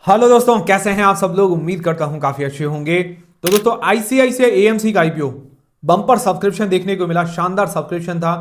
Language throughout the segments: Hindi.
हेलो दोस्तों, कैसे हैं आप सब लोग। उम्मीद करता हूं काफी अच्छे होंगे। तो दोस्तों, आईसीआईसीआई एएमसी का आईपीओ बम्पर सब्सक्रिप्शन देखने को मिला। शानदार सब्सक्रिप्शन था।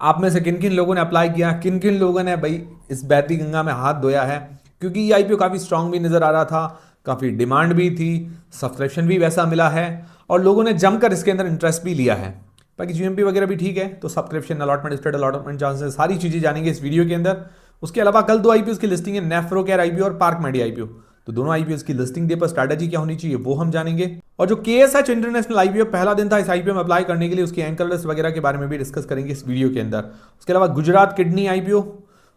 आप में से किन किन लोगों ने अप्लाई किया, किन किन लोगों ने भाई इस बहती गंगा में हाथ धोया है, क्योंकि ये आईपीओ काफी स्ट्रांग भी नजर आ रहा था, काफी डिमांड भी थी, सब्सक्रिप्शन भी वैसा मिला है और लोगों ने जमकर इसके अंदर इंटरेस्ट भी लिया है। बाकी जीएमपी वगैरह भी ठीक है। तो subscription, allotment, state allotment, chances, सारी चीजें जानेंगे इस वीडियो के अंदर। उसके अलावा कल दो आईपीओ की लिस्टिंग है, नेफ्रो केयर आईपीओ और पार्क मेडी आईपीओ। तो दोनों आईपीओ की लिस्टिंग डे पर स्ट्रैटेजी क्या होनी चाहिए वो हम जानेंगे। और जो केएसएच इंटरनेशनल आईपीओ पहला दिन था इस आईपीओ में अप्लाई करने के लिए, उसकी एंकर लिस्ट वगैरह के बारे में भी डिस्कस करेंगे इस वीडियो के अंदर। उसके अलावा गुजरात किडनी आईपीओ,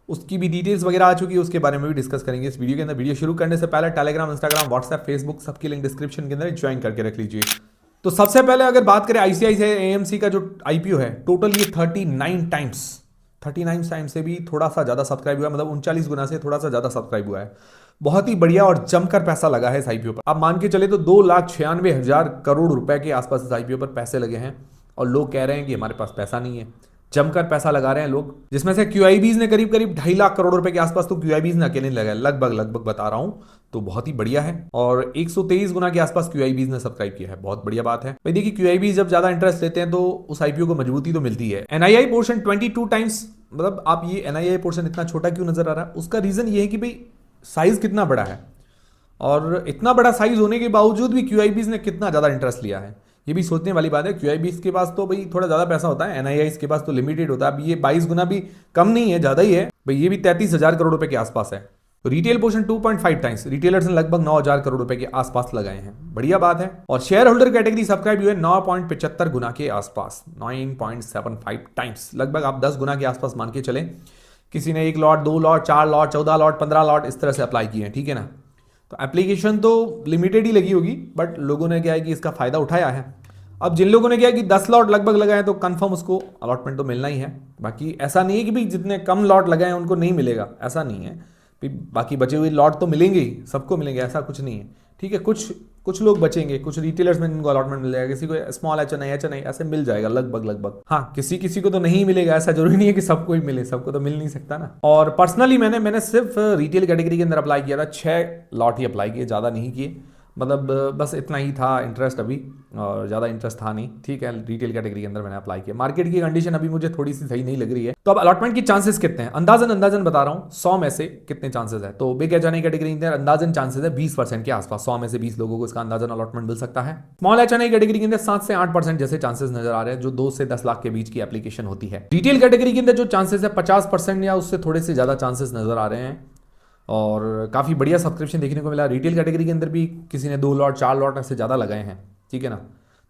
उसकी भी डिटेल्स वगैरह आ चुकी है, उसके बारे में भी डिस्कस करेंगे इस वीडियो के अंदर। वीडियो शुरू करने से पहले टेलीग्राम, इंस्टाग्राम, व्हाट्सएप, फेसबुक सबकी लिंक डिस्क्रिप्शन के अंदर ज्वाइन करके रख लीजिए। तो सबसे पहले अगर बात करें आईसीआईसीआई एएमसी का जो आईपीओ है, टोटल ये 39 टाइम्स से भी थोड़ा सा ज्यादा सब्सक्राइब हुआ है, मतलब 39 गुना से थोड़ा सा ज्यादा सब्सक्राइब हुआ है। बहुत ही बढ़िया और जमकर पैसा लगा है इस आईपीओ पर। आप मान के चले तो 2,96,000 करोड़ रुपए के आसपास इस आईपीओ पर पैसे लगे हैं और लोग कह रहे हैं कि हमारे पास पैसा नहीं है। जमकर पैसा लगा रहे हैं लोग, जिसमें से क्यूआईबीज ने करीब करीब 2.5 लाख करोड़ रुपए के आसपास तो क्यूआईबीज ने अकेले लगाया, लगभग लगभग बता रहा हूं। तो बहुत ही बढ़िया है। और 123 गुना के आसपास क्यूआईबीज ने सब्सक्राइब किया है, बहुत बढ़िया बात है भाई। देखिए, क्यूआईबीज जब ज्यादा इंटरेस्ट लेते हैं तो उस आईपीओ को मजबूती तो मिलती है। एनआईआई पोर्शन 22 टाइम्स, मतलब आप ये एनआईआई पोर्शन इतना छोटा क्यों नजर आ रहा है, उसका रीजन ये है कि भाई साइज कितना बड़ा है और इतना बड़ा साइज होने के बावजूद भी क्यूआईबीज ने कितना ज्यादा इंटरेस्ट लिया है, ये भी सोचने वाली बात है। क्यूआईबीज के पास तो भाई थोड़ा ज्यादा पैसा होता है, एनआईआई के पास तो लिमिटेड होता है। अब ये 22 गुना भी कम नहीं है, ज्यादा ही है भाई। ये भी 33,000 करोड़ रुपए के आसपास है। तो रिटेल पोर्शन 2.5 टाइम्स, रिटेलर्स ने लगभग 9,000 करोड़ रुपए के आसपास लगाए हैं, बढ़िया बात है। और शेयर होल्डर कैटेगरी सब्सक्राइब हुए 9.75 गुना के आसपास, 9.75 टाइम्स, लगभग आप 10 गुना के आसपास मान के चले। किसी ने 1 lot, 2 lot, 4 lot, 14 lot, 15 lot इस तरह से अप्लाई किए हैं, ठीक है ना। तो एप्लीकेशन तो लिमिटेड ही लगी होगी, बट लोगों ने क्या है कि इसका फायदा उठाया है। अब जिन लोगों ने क्या है कि 10 लॉट लगभग लगाए तो कंफर्म उसको अलॉटमेंट तो मिलना ही है। बाकी ऐसा नहीं है कि भाई जितने कम लॉट लगाए उनको नहीं मिलेगा, ऐसा नहीं है। बाकी बचे हुए लॉट तो मिलेंगे ही, सबको मिलेंगे, ऐसा कुछ नहीं है, ठीक है। कुछ कुछ लोग बचेंगे, कुछ रिटेलर्स में जिनको अलॉटमेंट मिल जाएगा, किसी को स्मॉल एच ऐसे मिल जाएगा लगभग लगभग। हाँ, किसी किसी को तो नहीं मिलेगा, ऐसा जरूरी नहीं है कि सबको ही मिले, सबको तो मिल नहीं सकता ना। और पर्सनली मैंने सिर्फ रिटेल कैटेगरी के अंदर अप्लाई किया था, 6 लॉट ही अप्लाई किए, ज़्यादा नहीं किए। मतलब बस इतना ही था इंटरेस्ट अभी, और ज़्यादा इंटरेस्ट था नहीं, ठीक है। रिटेल कैटेगरी के अंदर मैंने अप्लाई किया। मार्केट की कंडीशन अभी मुझे थोड़ी सी सही नहीं लग रही है। तो अब अलॉटमेंट की चांसेस कितने हैं, अंदाजन बता रहा हूँ, 100 में से कितने चांसेस है। तो बिग एच कैटेगरी के अंदर अंदाजन चांसेस है 20% के आसपास, 100 में से 20 लोगों को इसका अंदाजन अलॉटमेंट मिल सकता है। स्मॉल एच कैटेगरी के अंदर 7 से 8% जैसे चांसेस नजर आ रहे हैं, जो 2 से 10 लाख के बीच की एप्लीकेशन होती है। रिटेल कैटेगरी के अंदर जो चांसेस है 50% या उससे थोड़े से ज्यादा चांसेस नजर आ रहे हैं। और काफ़ी बढ़िया सब्सक्रिप्शन देखने को मिला। रिटेल कैटेगरी के अंदर भी किसी ने 2 लॉट, 4 लॉट ऐसे ज़्यादा लगाए हैं, ठीक है ना।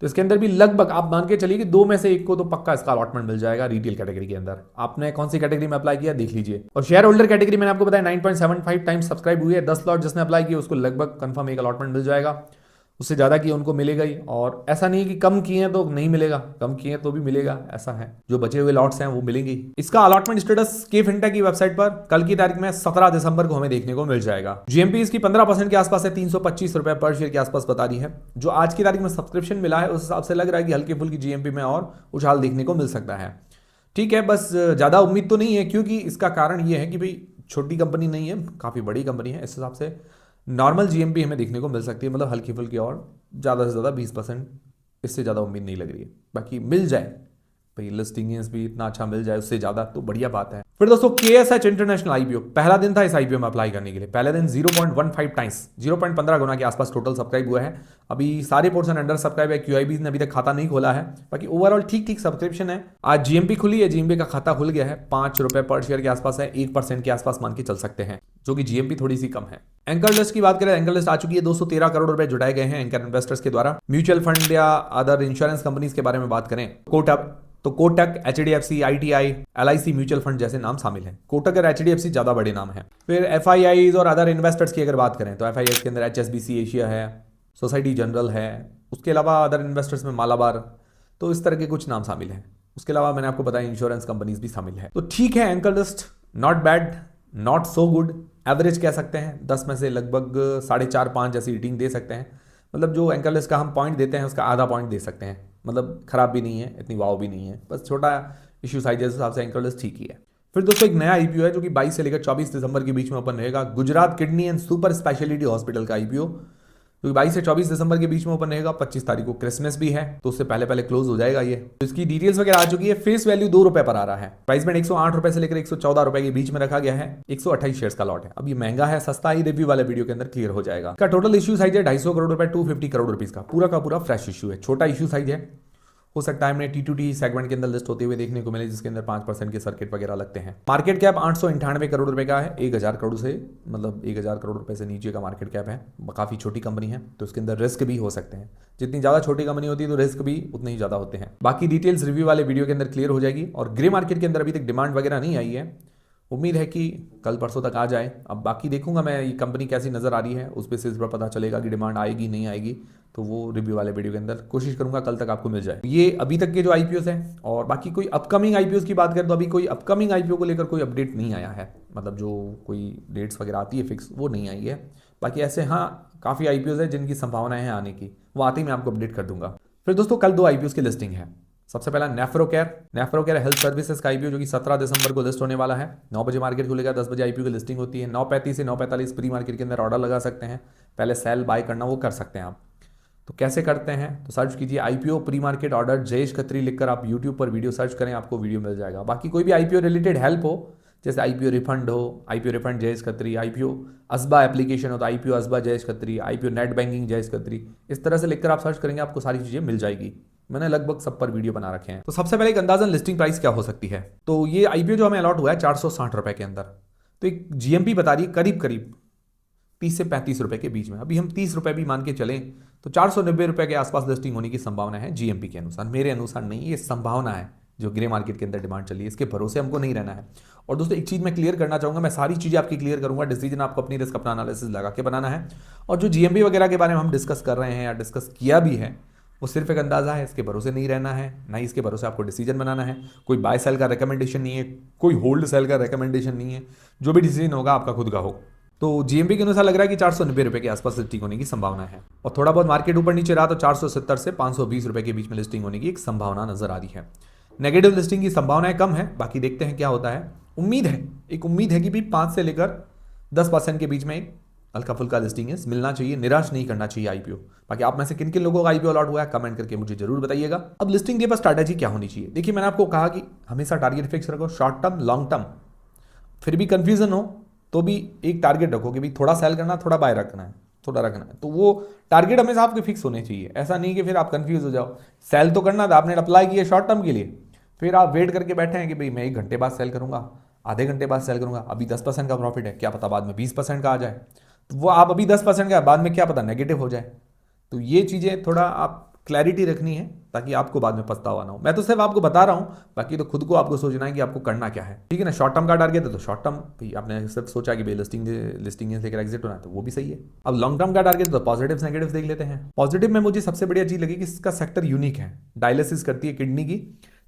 तो इसके अंदर भी लगभग आप मान के चलिए कि 2 में से 1 को तो पक्का इसका अलॉटमेंट मिल जाएगा रिटेल कैटेगरी के अंदर। आपने कौन सी कैटेगरी में अप्लाई किया देख लीजिए। और शेयर होल्डर कैटेगरी मैंने आपको बताया 9.75 टाइम्स सब्सक्राइब हुई है। 10 लॉट जिसने अप्लाई किया उसको लगभग कंफर्म एक अलॉटमेंट मिल जाएगा, उससे ज़्यादा किए उनको मिलेगा ही। और ऐसा नहीं है कि कम किए हैं तो नहीं मिलेगा, कम किए हैं तो भी मिलेगा, ऐसा है। जो बचे हुए लॉट्स हैं वो मिलेंगे। इसका अलॉटमेंट स्टेटस के फिनटेक की वेबसाइट पर कल की तारीख में 17 दिसंबर को हमें देखने को मिल जाएगा। जीएमपी इसकी 15% के आसपास है, 325 रुपए पर शेयर के आसपास बता रही है। जो आज की तारीख में सब्सक्रिप्शन मिला है उस हिसाब से लग रहा है कि हल्की फुल्की जीएमपी में और उछाल देखने को मिल सकता है, ठीक है। बस ज़्यादा उम्मीद तो नहीं है, क्योंकि इसका कारण ये है कि भाई छोटी कंपनी नहीं है, काफ़ी बड़ी कंपनी है। इस हिसाब से नॉर्मल जीएमपी हमें देखने को मिल सकती है, मतलब हल्की फुल्की, और ज़्यादा से ज़्यादा 20%, इससे ज़्यादा उम्मीद नहीं लग रही है। बाकी मिल जाए भाई, लिस्टिंग्स भी इतना अच्छा मिल जाए उससे ज़्यादा तो बढ़िया बात है। फिर दोस्तों, केएसएच इंटरनेशनल आईपीओ, पहला दिन था इस आईपीओ में अप्लाई करने के लिए। पहले दिन 0.15 टाइम्स, 0.15 गुना के आसपास टोटल सब्सक्राइब हुआ है। अभी सारे पोर्शन अंडर सब्सक्राइब है। क्यूआईबीज ने अभी तक खाता नहीं खोला है। बाकी ओवरऑल ठीक ठीक सब्सक्रिप्शन है। आज जीएमपी खुली है, जीएमपी का खाता खुल गया है, 5 रुपए पर शेयर के आसपास है, 1% के आसपास मान के चल सकते हैं, जो कि जीएमपी थोड़ी सी कम है। एंकर लिस्ट की बात करें, एंकर लिस्ट आ चुकी है, 213 करोड़ रुपए जुटाए गए हैं एंकर इन्वेस्टर्स के द्वारा। म्यूचुअल फंड या अदर इंश्योरेंस कंपनीज के बारे में बात करें, Kotak, HDFC, ITI, LIC mutual fund जैसे नाम शामिल हैं। कोटक और एचडीएफसी ज्यादा बड़े नाम हैं। फिर एफआईआईज और अदर इन्वेस्टर्स की अगर बात करें तो एफआईआईज के अंदर एचएसबीसी एशिया है, सोसाइटी जनरल है। उसके अलावा अदर इन्वेस्टर्स में मालाबार, तो इस तरह के कुछ नाम शामिल हैं। उसके अलावा मैंने आपको बताया इंश्योरेंस कंपनीज भी शामिल है। तो ठीक है, anchor list not bad, not so good, average कह सकते हैं। 10 में से लगभग 4.5-5 जैसी रेटिंग दे सकते हैं। मतलब जो एंकर लिस्ट का हम पॉइंट देते हैं उसका आधा पॉइंट दे सकते हैं। मतलब खराब भी नहीं है, इतनी वाव भी नहीं है, बस छोटा इशू साइज के हिसाब से एंकर लिस्ट ठीक ही है। फिर दोस्तों एक नया आईपीओ है जो कि 22 से लेकर 24 दिसंबर के बीच में ओपन रहेगा। Gujarat kidney and super speciality hospital का आईपीओ जो 22 से 24 दिसंबर के बीच में ओपन रहेगा। 25 तारीख को क्रिसमस भी है तो उससे पहले पहले क्लोज हो जाएगा ये। तो इसकी डिटेल्स वगैरह आ चुकी है। फेस वैल्यू 2 रुपए पर आ रहा है। प्राइस बैंड 108 रुपए से लेकर 114 रुपए के बीच में रखा गया है। 128 शेयर्स का लॉट है। अब ये महंगा है सस्ता ही रिव्यू वाले वीडियो के अंदर क्लियर हो जाएगा। इसका टोटल इश्यू साइज है 250 करोड़ रुपए, 250 करोड़ रुपीज का पूरा फ्रेश इश्यू है। छोटा इश्यू साइज है, हो सकता है हमने T2T सेगमेंट के अंदर लिस्ट होते हुए देखने को मिले जिसके अंदर 5% के सर्किट वगैरह लगते हैं। मार्केट कैप 898 करोड़ रुपए का है। 1000 करोड़ से 1000 करोड़ रुपए से नीचे का मार्केट कैप है। काफी छोटी कंपनी है तो उसके अंदर रिस्क भी हो सकते हैं। जितनी ज्यादा छोटी कंपनी होती है तो रिस्क भी उतने ही ज्यादा होते हैं। बाकी डिटेल्स रिव्यू वाले वीडियो के अंदर क्लियर हो जाएगी। और ग्रे मार्केट के अंदर अभी तक डिमांड वगैरह नहीं आई है, उम्मीद है कि कल परसों तक आ जाए। अब बाकी देखूंगा मैं ये कंपनी कैसी नजर आ रही है, उस बेसिस पर पता चलेगा कि डिमांड आएगी नहीं आएगी। तो वो रिव्यू वाले वीडियो के अंदर कोशिश करूंगा कल तक आपको मिल जाए। ये अभी तक के जो आईपीओस हैं। और बाकी कोई अपकमिंग आईपीओस की बात करें तो अभी कोई अपकमिंग आईपीओ को लेकर कोई अपडेट नहीं आया है। मतलब जो कोई डेट्स वगैरह आती है फिक्स वो नहीं आई है। बाकी ऐसे हाँ काफ़ी आईपीओस है जिनकी संभावनाएं हैं आने की, वो आते ही मैं आपको अपडेट कर दूंगा। फिर दोस्तों कल 2 आईपीओस की लिस्टिंग है। सबसे पहला नेफ्रोकेयर हेल्थ सर्विसेज का आईपीओ जो कि 17 दिसंबर को लिस्ट होने वाला है। 9 बजे मार्केट खुलेगा, 10 बजे आईपीओ की लिस्टिंग होती है। 9:35 से 9:45 प्री मार्केट के अंदर ऑर्डर लगा सकते हैं। पहले सेल बाय करना वो कर सकते हैं आप। तो कैसे करते हैं तो सर्च कीजिए IPO pre market order Jayesh Khatri लिखकर आप यूट्यूब पर वीडियो सर्च करें, आपको वीडियो मिल जाएगा। बाकी कोई भी आईपीओ रिलेटेड हेल्प हो, जैसे आईपीओ रिफंड हो, IPO refund Jayesh Khatri, IPO ASBA application हो तो IPO ASBA Jayesh Khatri, IPO net banking Jayesh Khatri, इस तरह से लिखकर आप सर्च करेंगे आपको सारी चीजें मिल जाएगी। मैंने लगभग सब पर वीडियो बना रखे हैं। तो सबसे पहले एक अंदाजन लिस्टिंग प्राइस क्या हो सकती है। तो ये आईपीओ जो हमें अलॉट हुआ है 460 रुपए के अंदर, तो एक जीएमपी बता रही है करीब करीब 30 से 35 रुपए के बीच में। अभी हम 30 रुपए भी मान के चलें तो 490 रुपए के आसपास लिस्टिंग होने की संभावना है जीएमपी के अनुसार। मेरे अनुसार नहीं, ये संभावना है जो ग्रे मार्केट के अंदर डिमांड चली है, इसके भरोसे हमको नहीं रहना है। और दोस्तों एक चीज मैं क्लियर करना चाहूंगा, मैं सारी चीजें आपकी क्लियर करूंगा, डिसीजन आपको अपनी रिस्क अपना एनालिसिस लगा के बनाना है। और जो जीएमपी वगैरह के बारे में हम डिस्कस कर रहे हैं या डिस्कस किया भी है वो सिर्फ एक अंदाजा है, इसके भरोसे नहीं रहना है, ना ही इसके भरोसे आपको डिसीजन बनाना है। कोई बाय सेल का रिकमेंडेशन नहीं है, कोई होल्ड सेल का रिकमेंडेशन नहीं है। जो भी डिसीजन होगा आपका खुद का हो। तो जीएमपी के अनुसार लग रहा है कि 490 रुपए के आसपास लिस्टिंग होने की संभावना है। और थोड़ा बहुत मार्केट ऊपर नीचे रहा तो 470 से 520 रुपए के बीच में लिस्टिंग होने की एक संभावना नजर आ रही है। नेगेटिव लिस्टिंग की संभावनाएं कम है, बाकी देखते हैं क्या होता है। उम्मीद है कि भी 5 से लेकर 10% के बीच में एक हल्का फुल्का लिस्टिंग मिलना चाहिए। निराश नहीं करना चाहिए आईपीओ। बाकी आप में से किन किन लोगों का आईपीओ अलॉट हुआ है कमेंट करके मुझे जरूर बताइएगा। अब लिस्टिंग डे पर स्ट्रैटेजी क्या होनी चाहिए। देखिए मैंने आपको कहा कि हमेशा टारगेट फिक्स रखो, शॉर्ट टर्म लॉन्ग टर्म। फिर भी कंफ्यूजन हो तो भी एक टारगेट रखो कि भाई थोड़ा सेल करना, थोड़ा बाय रखना है, थोड़ा रखना है। तो वो टारगेट हमेशा आपके फिक्स होने चाहिए। ऐसा नहीं कि फिर आप कंफ्यूज हो जाओ। सेल तो करना था, आपने अप्लाई किया शॉर्ट टर्म के लिए, फिर आप वेट करके बैठे हैं कि भाई मैं 1 घंटे बाद सेल करूंगा, आधे घंटे बाद सेल करूंगा। अभी 10% का प्रॉफिट है, क्या पता बाद में 20% का आ जाए। तो वो आप अभी 10% का, बाद में क्या पता नेगेटिव हो जाए। तो ये चीज़ें थोड़ा आप क्लैरिटी रखनी है ताकि आपको बाद में पछतावा ना हो। मैं तो सिर्फ आपको बता रहा हूं, बाकी तो खुद को आपको सोचना है कि आपको करना क्या है। ठीक है ना। शॉर्ट टर्म का टारगेट है तो शॉर्ट टर्म भाई आपने सिर्फ सोचा कि भाई लिस्टिंग लेकर एग्जिट होना है तो वो भी सही है। अब लॉन्ग टर्म का टारगेट तो पॉजिटिव नेगेटिव देख लेते हैं। पॉजिटिव में मुझे सबसे बढ़िया चीज लगी कि इसका सेक्टर यूनिक है, डायलिसिस करती है किडनी की।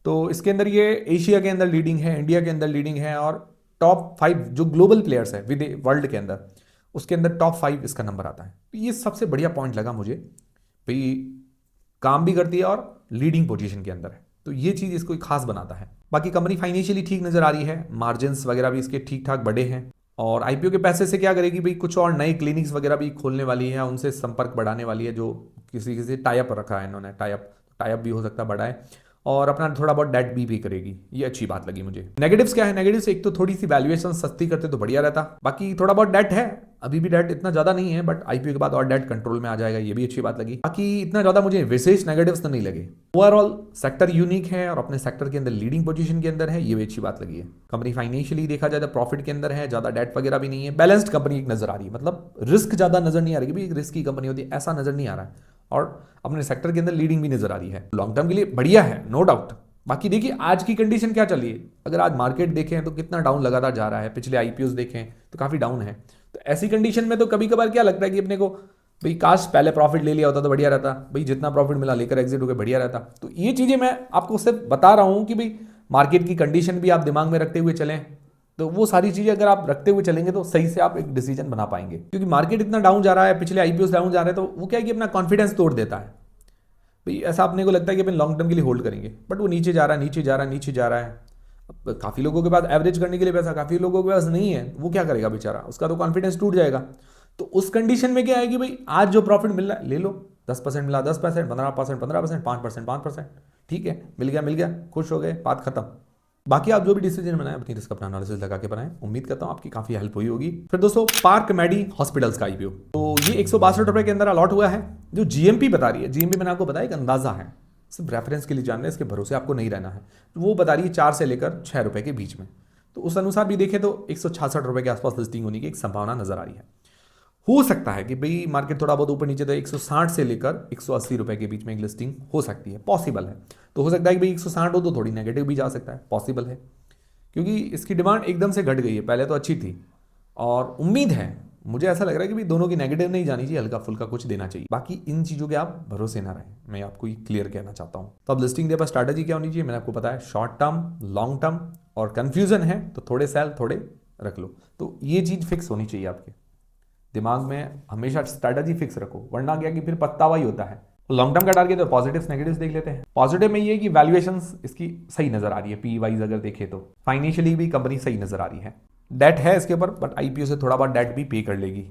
तो इसके अंदर ये एशिया के अंदर लीडिंग है, इंडिया के अंदर लीडिंग है और टॉप 5 जो ग्लोबल प्लेयर्स है वर्ल्ड के अंदर उसके अंदर टॉप 5 इसका नंबर आता है। तो ये सबसे बढ़िया पॉइंट लगा मुझे भाई, काम भी करती है और लीडिंग पोजीशन के अंदर है। तो ये चीज इसको खास बनाता है। बाकी कंपनी फाइनेंशियली ठीक नजर आ रही है, मार्जिन्स वगैरह भी इसके ठीक ठाक बढ़े हैं। और आईपीओ के पैसे से क्या करेगी भाई, कुछ और नए क्लिनिक्स वगैरह भी खोलने वाली है, उनसे संपर्क बढ़ाने वाली है। जो किसी टाई अप रखा है इन्होंने, टाई अप भी हो सकता है बढ़ाए, और अपना थोड़ा बहुत डेट भी पे करेगी। ये अच्छी बात लगी मुझे। नेगेटिव्स क्या है, नेगेटिव्स एक तो थोड़ी सी वैल्यूएशन सस्ती करते तो बढ़िया रहता। बाकी थोड़ा बहुत डेट है, अभी भी डेट इतना ज्यादा नहीं है, बट आईपीओ के बाद और डेट कंट्रोल में आ जाएगा, ये भी अच्छी बात लगी। बाकी इतना ज्यादा मुझे विशेष नेगेटिव्स तो नहीं लगे। ओवरऑल सेक्टर यूनिक है और अपने सेक्टर के अंदर लीडिंग पोजीशन के अंदर है, ये भी अच्छी बात लगी है। कंपनी फाइनेंशियली देखा जाए तो प्रॉफिट के अंदर है, ज्यादा डेट वगैरह भी नहीं है, बैलेंस्ड कंपनी एक नजर आ रही है। मतलब रिस्क ज्यादा नजर नहीं आ रही कि रिस्क की कंपनी होती है, ऐसा नजर नहीं आ रहा है। और अपने सेक्टर के अंदर लीडिंग भी नजर आ रही है। लॉन्ग टर्म के लिए बढ़िया है, नो डाउट। बाकी देखिए आज की कंडीशन क्या चल रही है, अगर आज मार्केट देखें तो कितना डाउन लगातार जा रहा है, पिछले आईपीओस देखें तो काफी डाउन है। तो ऐसी कंडीशन में तो कभी कभार क्या लगता है कि अपने को भाई काश पहले प्रॉफिट ले लिया होता तो बढ़िया रहता, भाई जितना प्रॉफिट मिला लेकर एग्जिट होकर बढ़िया रहता। तो ये चीजें मैं आपको सिर्फ बता रहा हूं कि भाई मार्केट की कंडीशन भी आप दिमाग में रखते हुए चलें, तो वो सारी चीजें अगर आप रखते हुए चलेंगे तो सही से आप एक डिसीजन बना पाएंगे। क्योंकि मार्केट इतना डाउन जा रहा है, पिछले आईपीओस डाउन जा रहे हैं, तो वो क्या है कि अपना कॉन्फिडेंस तोड़ देता है। भाई ऐसा अपने को लगता है कि अपन लॉन्ग टर्म के लिए होल्ड करेंगे, बट वो नीचे जा रहा है, नीचे जा रहा है, नीचे जा रहा है। अब काफ़ी लोगों के पास एवरेज करने के लिए पैसा, काफ़ी लोगों के पास नहीं है, वो क्या करेगा बेचारा, उसका तो कॉन्फिडेंस टूट जाएगा। तो उस कंडीशन में क्या है कि भाई आज जो प्रॉफिट मिल रहा है ले लो, 10% मिला 10%, 15% 15%, 5% 5%, ठीक है, मिल गया, खुश हो गए, बात खत्म। बाकी आप जो भी डिसीजन बनाए अपनी रिस्क अपना एनालिसिस लगा के बनाएं। उम्मीद करता हूं आपकी काफी हेल्प हुई होगी। फिर दोस्तों पार्क मेडी हॉस्पिटल्स का आईपीओ, तो ये 162 रुपए के अंदर अलॉट हुआ है। जो जीएमपी बता रही है, जीएमपी मैंने आपको बताया एक अंदाजा है, सिर्फ रेफरेंस के लिए जानना है, इसके भरोसे आपको नहीं रहना है। तो वो बता रही है 4 से लेकर 6 रुपए के बीच में। तो उस अनुसार भी देखें तो 166 रुपए के आसपास लिस्टिंग होने की एक संभावना नजर आ रही है। हो सकता है कि भाई मार्केट थोड़ा बहुत ऊपर नीचे तो 160 से लेकर 180 रुपए के बीच में एक लिस्टिंग हो सकती है, पॉसिबल है। तो हो सकता है कि भाई 160 हो तो थोड़ी नेगेटिव भी जा सकता है, पॉसिबल है, क्योंकि इसकी डिमांड एकदम से घट गई है, पहले तो अच्छी थी। और उम्मीद है, मुझे ऐसा लग रहा है कि भाई दोनों की नेगेटिव नहीं जानी चाहिए, हल्का फुल्का कुछ देना चाहिए। बाकी इन चीज़ों के आप भरोसे ना रहें, मैं आपको ये क्लियर कहना चाहता हूँ। तो अब लिस्टिंग दे पर स्ट्रैटेजी क्या होनी चाहिए, मैंने आपको बताया, शॉर्ट टर्म, लॉन्ग टर्म, और कंफ्यूजन है तो थोड़े सेल थोड़े रख लो। तो ये चीज़ फिक्स होनी चाहिए आपके दिमाग में, हमेशा स्ट्रैटेजी फिक्स रखो, वरना क्या कि फिर पछतावा ही होता है। लॉन्ग टर्म का टारगेट, तो पॉजिटिव्स नेगेटिव्स देख लेते हैं। पॉजिटिव में ये है कि वैल्यूएशंस इसकी सही नजर आ रही है, पी वाइज अगर देखें तो फाइनेंशियली भी कंपनी सही नजर आ रही है। डेट है इसके ऊपर, बट आईपीओ से थोड़ा बहुत डेट भी पे कर लेगी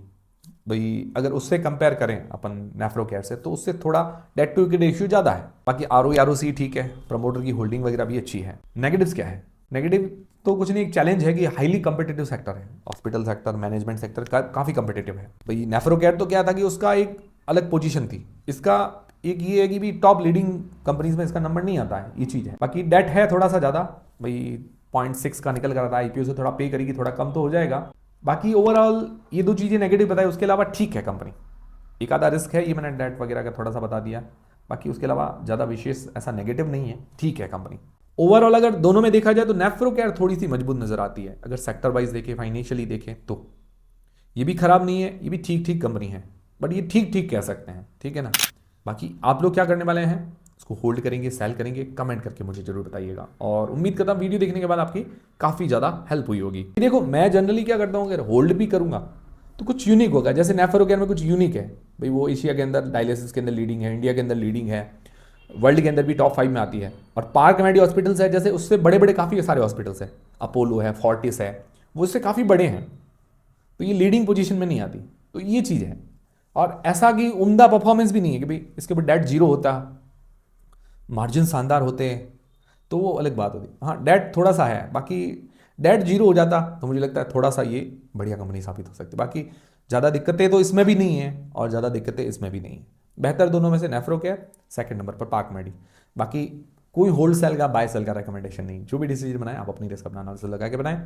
भाई। अगर उससे कंपेयर करें अपन नेफ्रोकेयर से, तो उससे थोड़ा डेट टू इक्विटी रेशियो ज्यादा है। बाकी आरओसी ठीक है, प्रमोटर की होल्डिंग वगैरह भी अच्छी है। नेगेटिव्स क्या है, नेगेटिव तो कुछ नहीं, एक चैलेंज है कि हाईली कंपिटेटिव सेक्टर है, हॉस्पिटल सेक्टर, मैनेजमेंट सेक्टर काफी कंपिटेटिव है भाई। नेफ्रोकेयर तो क्या था कि उसका एक अलग पोजीशन थी, इसका एक ये है कि भी टॉप लीडिंग कंपनीज में इसका नंबर नहीं आता है, ये चीज है। बाकी डेट है थोड़ा सा ज्यादा भाई, 0.6 का निकल कर रहा था, आईपीओ से थोड़ा पे करेगी, थोड़ा कम तो हो जाएगा। बाकी ओवरऑल ये दो चीजें नेगेटिव बताई, उसके अलावा ठीक है कंपनी। एक आधा रिस्क है, ये मैंने डेट वगैरह का थोड़ा सा बता दिया, बाकी उसके अलावा ज्यादा विशेष ऐसा नेगेटिव नहीं है, ठीक है कंपनी। ओवरऑल अगर दोनों में देखा जाए तो नेफ्रोकेयर थोड़ी सी मजबूत नजर आती है, अगर सेक्टर वाइज देखें, फाइनेंशियली देखें तो ये भी खराब नहीं है, ये भी ठीक ठीक कंपनी है, बट ये ठीक ठीक कह सकते हैं, ठीक है ना। बाकी आप लोग क्या करने वाले हैं, इसको होल्ड करेंगे, सेल करेंगे, कमेंट करके मुझे जरूर बताइएगा। और उम्मीद करता हूं वीडियो देखने के बाद आपकी काफी ज्यादा हेल्प हुई होगी। देखो मैं जनरली क्या करता हूं, अगर होल्ड भी करूंगा तो कुछ यूनिक होगा, जैसे नेफ्रोकेयर में कुछ यूनिक है भाई, वो एशिया के अंदर डायलिसिस के अंदर लीडिंग है, इंडिया के अंदर लीडिंग है, वर्ल्ड के अंदर भी टॉप 5 में आती है। और पार्क मेडी हॉस्पिटल्स है, जैसे उससे बड़े बड़े काफ़ी सारे हॉस्पिटल्स हैं, अपोलो है, फोर्टिस है, वो उससे काफ़ी बड़े हैं, तो ये लीडिंग पोजीशन में नहीं आती। तो ये चीज़ है। और ऐसा कि उम्दा परफॉर्मेंस भी नहीं है कि भाई इसके ऊपर डेट जीरो होता, मार्जिन शानदार होते, तो वो अलग बात होती। हाँ डेट थोड़ा सा है, बाकी डेट जीरो हो जाता तो मुझे लगता है थोड़ा सा ये बढ़िया कंपनी साबित हो सकती। बाकी ज़्यादा दिक्कतें तो इसमें भी नहीं है और ज़्यादा दिक्कतें इसमें भी नहीं है। बेहतर दोनों में से नेफ्रोकेयर, सेकंड नंबर पर पार्क मेडी। बाकी कोई होल्ड सेल का बाय सेल का रिकमेंडेशन नहीं, जो भी डिसीजन बनाए आप अपनी रिस्क अपना एनालिसिस लगा के बनाएं।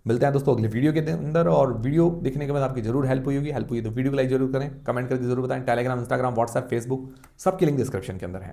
मिलते हैं दोस्तों अगले वीडियो के अंदर, और वीडियो देखने के बाद आपकी जरूर हेल्प हुई होगी, हेल्प हुई तो वीडियो को लाइक जरूर करें, कमेंट करके जरूर बताएं। टेलीग्राम, इंस्टाग्राम, व्हाट्सएप, फेसबुक सबकी लिंक डिस्क्रिप्शन के अंदर है।